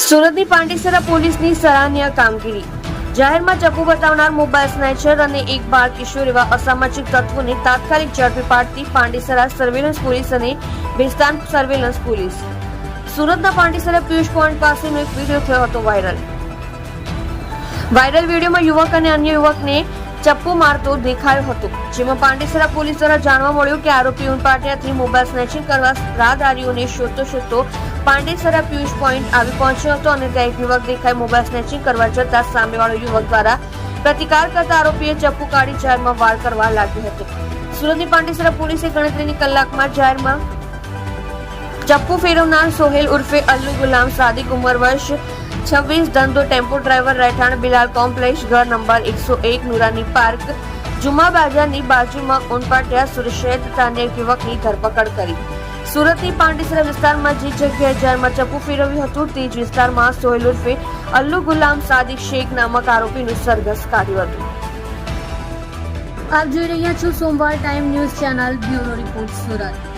સુરતની પાંડેસરા પોલીસની સરાહનીય કામગીરી. જાહેરમાં ચપ્પુ બતાવનાર મોબાઈલ સ્નેચર અને એક બાળ કિશોર એવા અસામાજિક તત્વોને તાત્કાલિક ઝડપી પાડતી પાંડેસરા સર્વેલન્સ પોલીસ અને ભેસ્તાન સર્વેલન્સ પોલીસ. સુરતના પાંડેસરા પિયુષ પોઈન્ટ પાસેનો એક વિડીયો થયો હતો વાયરલ વિડીયોમાં યુવક અને અન્ય યુવકને ચપ્પુ મારતો દેખાયો હતો, જેમાં પાંડેસરા પોલીસ દ્વારા જાણવા મળ્યું કે આરોપી ઉનપાટિયાથી મોબાઈલ સ્નેચિંગ કરવા રાહદારીઓને શોધતો પાંડેસરા પિયુષ પોઈન્ટ આવી પહોંચ્યો હતો અને ત્યાં એક યુવક દેખાય મોબાઈલ સ્નેચિંગ કરવા જતા સામેવાળો યુવક દ્વારા પ્રતિકાર કરતા આરોપીએ ચપ્પુ કાઢી જાહેરમાં વાર કરવા લાગ્યો હતો. સુરતની પાંડેસરા પોલીસે ગણતરીની કલાકમાં જાહેરમાં ચપ્પુ ફેરવનાર સોહેલ ઉર્ફે અલ્લુ ગુલામ સાદિક ઉંમર વર્ષ 26, ધંધો ટેમ્પો ડ્રાઈવર, રહેઠાણ બિલાલ કોમ્પ્લેક્સ, ઘર નંબર 101, નુરાની પાર્ક, જુમા બાજારની બાજુમાં ઉનપાટિયા સુરશેર તથા અન્ય યુવકની ધરપકડ કરી. સુરતની પાંડેસરા વિસ્તારમાં જે જગ્યાએ જાહેરમાં ચપ્પુ ફેરવ્યું હતું તે જ વિસ્તારમાં સોહેલ ઉર્ફે અલ્લુ ગુલામ સાદિક શેખ નામક આરોપીનું સરઘસ કાઢ્યું હતું. આપ જોઈ રહ્યા છો સોમવાર time news channel bureau report Surat.